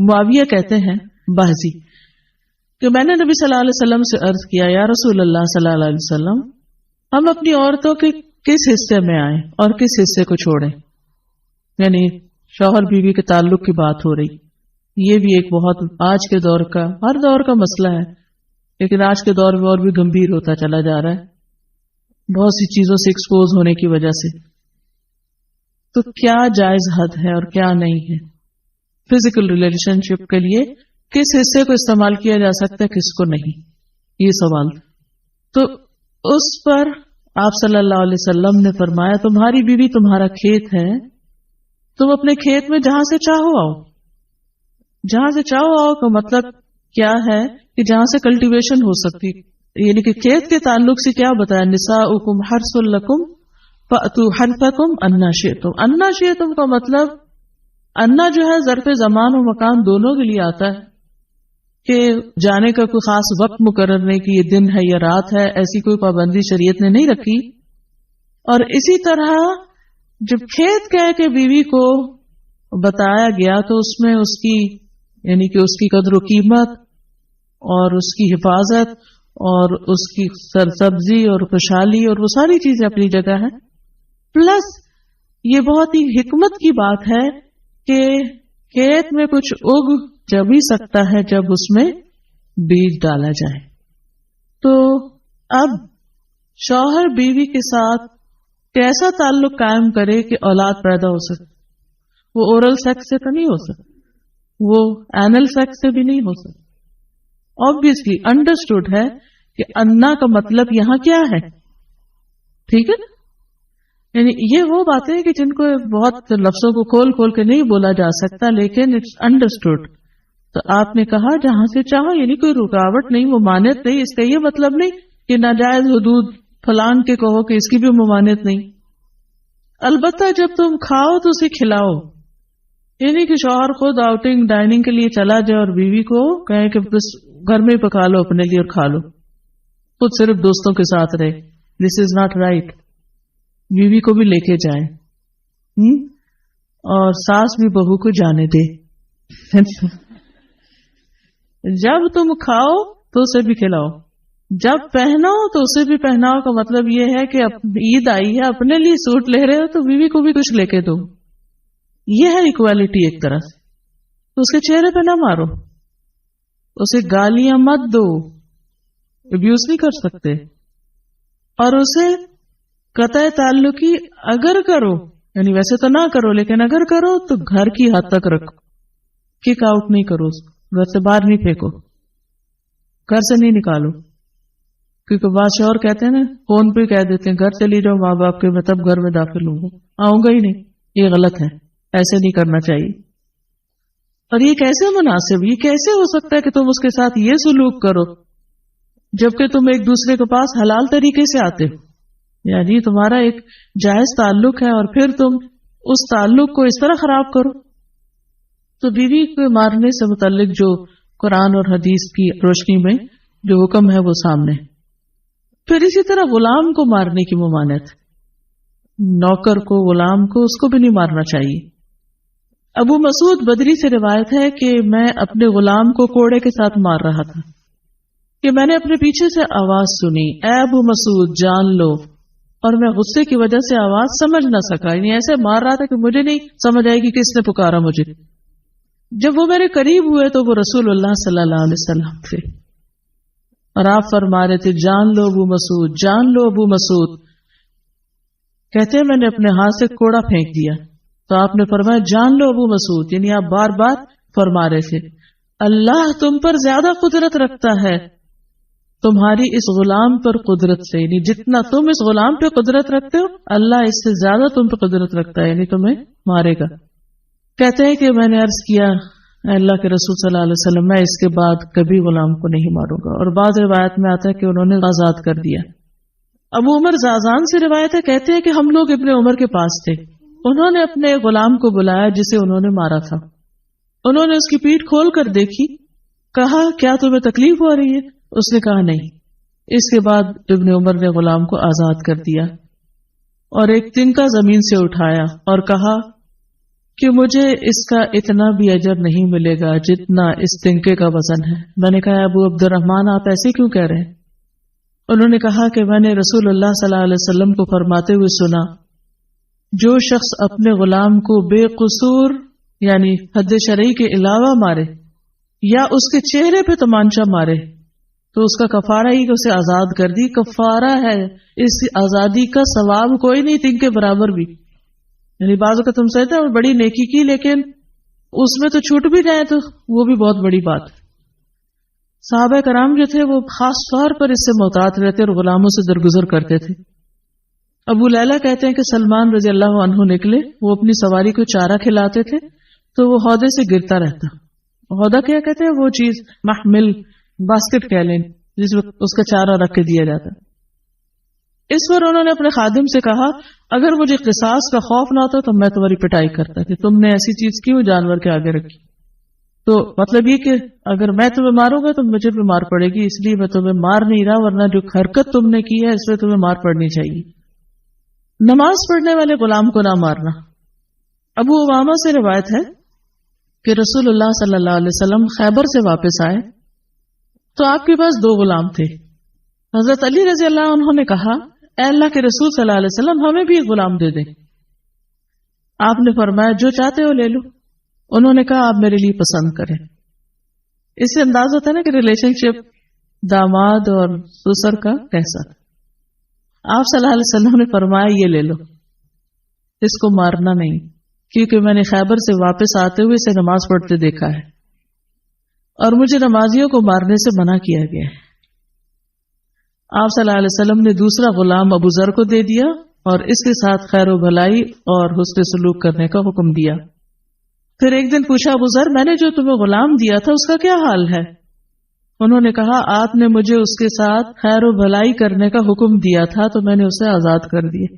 معاویہ کہتے ہیں باہزی کہ میں نے نبی صلی اللہ علیہ وسلم سے عرض کیا یا رسول اللہ صلی اللہ علیہ وسلم ہم اپنی عورتوں کے کس حصے میں آئیں اور کس حصے کو چھوڑیں. یعنی شوہر بیوی کے تعلق کی بات ہو رہی. یہ بھی ایک بہت آج کے دور کا ہر دور کا مسئلہ ہے لیکن آج کے دور میں اور بھی گمبھیر ہوتا چلا جا رہا ہے بہت سی چیزوں سے ایکسپوز ہونے کی وجہ سے. تو کیا جائز حد ہے اور کیا نہیں ہے فزیکل ریلیشن شپ کے لیے کس حصے کو استعمال کیا جا سکتا ہے کس کو نہیں, یہ سوال. تو اس پر آپ صلی اللہ علیہ وسلم نے فرمایا تمہاری بیوی تمہارا کھیت ہے, تم اپنے کھیت میں جہاں سے چاہو آؤ. جہاں سے چاہو آؤ کا مطلب کیا ہے کہ جہاں سے کلٹیویشن ہو سکتی, یعنی کہ کھیت کے تعلق سے کیا بتایا نساؤکم حرث لکم فأتوا حرثکم انا شئتم. انا شئتم کا مطلب انا جو ہے ظرف زمان و مکان دونوں کے لیے آتا ہے کہ جانے کا کوئی خاص وقت مقرر نہیں کہ یہ دن ہے یا رات ہے, ایسی کوئی پابندی شریعت نے نہیں رکھی. اور اسی طرح جب کھیت کہہ کے بیوی کو بتایا گیا تو اس میں اس کی یعنی کہ اس کی قدر و قیمت اور اس کی حفاظت اور اس کی سرسبزی اور خوشحالی اور وہ ساری چیزیں اپنی جگہ ہے. پلس یہ بہت ہی حکمت کی بات ہے کہ کھیت میں کچھ اگ جب ہی سکتا ہے جب اس میں بیج ڈالا جائے. تو اب شوہر بیوی کے ساتھ کیسا تعلق قائم کرے کہ اولاد پیدا ہو سکے. وہ اورل سیکس سے تو نہیں ہو سکتا, وہ اینل سیکس سے بھی نہیں ہو سکتا. obviously understood ہے کہ انا کا مطلب یہاں کیا ہے, ٹھیک ہے نا. یعنی یہ وہ باتیں کہ جن کو بہت لفظوں کو کھول کھول کے نہیں بولا جا سکتا لیکن اٹس انڈرسٹوڈ. تو آپ نے کہا جہاں سے چاہو, یعنی کوئی رکاوٹ نہیں, ممانعت نہیں. اس کا یہ مطلب نہیں کہ ناجائز حدود فلان کے کہو کہ اس کی بھی ممانعت نہیں. البتہ جب تم کھاؤ تو اسے کھلاؤ, یعنی کہ شوہر خود آؤٹنگ ڈائننگ کے لیے چلا جائے اور بیوی کو کہیں کہ بس گھر میں پکا لو اپنے لیے اور کھا لو, خود صرف دوستوں کے ساتھ رہے. دس از ناٹ رائٹ. بیوی کو بھی لے کے جائے اور ساس بھی بہو کو جانے دے. جب تم کھاؤ تو اسے بھی کھلاؤ, جب پہناؤ تو اسے بھی پہناؤ. کا مطلب یہ ہے کہ عید آئی ہے اپنے لیے سوٹ لے رہے ہو تو بیوی کو بھی کچھ لے کے دو. یہ ہے ایکوالٹی ایک طرح سے. تو اس کے چہرے پہ نہ مارو, اسے گالیاں مت دو, ابیوز نہیں کر سکتے. اور اسے قطع تعلقی اگر کرو, یعنی ویسے تو نہ کرو لیکن اگر کرو تو گھر کی حد تک رکھو, کک آؤٹ نہیں کرو, گھر سے باہر نہیں پھینکو, گھر سے نہیں نکالو. کیونکہ بعض شوہر کہتے ہیں نا فون پہ کہہ دیتے ہیں گھر چلی جاؤ ماں باپ کے, میں تب گھر میں داخل ہوں گا, آؤں گا ہی نہیں. یہ غلط ہے, ایسے نہیں کرنا چاہیے. اور یہ کیسے مناسب, یہ کیسے ہو سکتا ہے کہ تم اس کے ساتھ یہ سلوک کرو جبکہ تم ایک دوسرے کے پاس حلال طریقے سے آتے ہو. یعنی تمہارا ایک جائز تعلق ہے اور پھر تم اس تعلق کو اس طرح خراب کرو. تو بیوی کو مارنے سے متعلق جو قرآن اور حدیث کی روشنی میں جو حکم ہے وہ سامنے. پھر اسی طرح غلام کو مارنے کی ممانعت, نوکر کو غلام کو اس کو بھی نہیں مارنا چاہیے. ابو مسعود بدری سے روایت ہے کہ میں اپنے غلام کو کوڑے کے ساتھ مار رہا تھا کہ میں نے اپنے پیچھے سے آواز سنی, اے ابو مسعود جان لو. اور میں غصے کی وجہ سے آواز سمجھ نہ سکا, یعنی ایسے مار رہا تھا کہ مجھے نہیں سمجھ آئی کہ کس نے پکارا مجھے. جب وہ میرے قریب ہوئے تو وہ رسول اللہ صلی اللہ علیہ وسلم تھے اور آپ فرما رہے تھے جان لو ابو مسعود, جان لو ابو مسعود. کہتے ہیں میں نے اپنے ہاتھ سے کوڑا پھینک دیا تو آپ نے فرمایا جان لو ابو مسعود, یعنی آپ بار بار فرما رہے تھے اللہ تم پر زیادہ قدرت رکھتا ہے تمہاری اس غلام پر قدرت سے, یعنی جتنا تم اس غلام پہ قدرت رکھتے ہو اللہ اس سے زیادہ تم پہ قدرت رکھتا ہے, یعنی تمہیں مارے گا. کہتے ہیں کہ میں نے عرض کیا اللہ کے رسول صلی اللہ علیہ وسلم میں اس کے بعد کبھی غلام کو نہیں ماروں گا. اور بعض روایت میں آتا ہے کہ انہوں نے آزاد کر دیا. ابو عمر زازان سے روایت ہے, کہتے ہیں کہ ہم لوگ ابن عمر کے پاس تھے, انہوں نے اپنے غلام کو بلایا جسے انہوں نے مارا تھا. انہوں نے اس کی پیٹھ کھول کر دیکھی, کہا کیا تمہیں تکلیف ہو رہی ہے؟ اس نے کہا نہیں. اس کے بعد ابن عمر نے غلام کو آزاد کر دیا اور ایک تنکا زمین سے اٹھایا اور کہا کہ مجھے اس کا اتنا بھی اجر نہیں ملے گا جتنا اس تنکے کا وزن ہے۔ میں نے کہا ابو عبد الرحمن آپ ایسے کیوں کہہ رہے ہیں؟ انہوں نے کہا کہ میں نے رسول اللہ صلی اللہ علیہ وسلم کو فرماتے ہوئے سنا، جو شخص اپنے غلام کو بے قصور یعنی حد شرعی کے علاوہ مارے یا اس کے چہرے پہ تمانچہ مارے تو اس کا کفارہ ہی کہ اسے آزاد کر دی۔ کفارہ ہے، اس آزادی کا ثواب کوئی نہیں تین کے برابر بھی۔ یعنی بعض اوقات تم سمجھتے ہیں بڑی نیکی کی لیکن اس میں تو چھوٹ بھی جائے تو وہ بھی بہت بڑی بات۔ صحابہ کرام جو تھے وہ خاص طور پر اس سے محتاط رہتے اور غلاموں سے درگزر کرتے تھے۔ ابو لیلہ کہتے ہیں کہ سلمان رضی اللہ عنہ نکلے، وہ اپنی سواری کو چارہ کھلاتے تھے تو وہ ہودے سے گرتا رہتا۔ ہودہ کیا کہتے ہیں؟ وہ چیز محمل باسکٹ کہہ لیں جس میں اس کا چارہ رکھ کے دیا جاتا۔ اس پر انہوں نے اپنے خادم سے کہا اگر مجھے قصاص کا خوف نہ ہوتا تو میں تمہاری پٹائی کرتا کہ تم نے ایسی چیز کیوں جانور کے آگے رکھی۔ تو مطلب یہ کہ اگر میں تمہیں ماروں گا تو مجھے بھی مار پڑے گی، اس لیے میں تمہیں مار نہیں رہا، ورنہ جو حرکت تم نے کی ہے اس میں تمہیں مار پڑنی چاہیے۔ نماز پڑھنے والے غلام کو نہ مارنا۔ ابو امامہ سے روایت ہے کہ رسول اللہ صلی اللہ علیہ وسلم خیبر سے واپس آئے تو آپ کے پاس 2 غلام تھے۔ حضرت علی رضی اللہ عنہ نے کہا اے اللہ کے رسول صلی اللہ علیہ وسلم ہمیں بھی ایک غلام دے دیں۔ آپ نے فرمایا جو چاہتے ہو لے لو۔ انہوں نے کہا آپ میرے لیے پسند کریں۔ اس سے انداز ہوتا ہے نا کہ ریلیشن شپ داماد اور سسر کا کیسا۔ آپ صلی اللہ علیہ وسلم نے فرمایا یہ لے لو، اس کو مارنا نہیں، کیونکہ میں نے خیبر سے واپس آتے ہوئے اسے نماز پڑھتے دیکھا ہے اور مجھے نمازیوں کو مارنے سے منع کیا گیا ہے۔ آپ صلی اللہ علیہ وسلم نے دوسرا غلام ابو ذر کو دے دیا اور اس کے ساتھ خیر و بھلائی اور حسن سلوک کرنے کا حکم دیا۔ پھر ایک دن پوچھا ابو ذر میں نے جو تمہیں غلام دیا تھا اس کا کیا حال ہے؟ انہوں نے کہا آپ نے مجھے اس کے ساتھ خیر و بھلائی کرنے کا حکم دیا تھا تو میں نے اسے آزاد کر دیا۔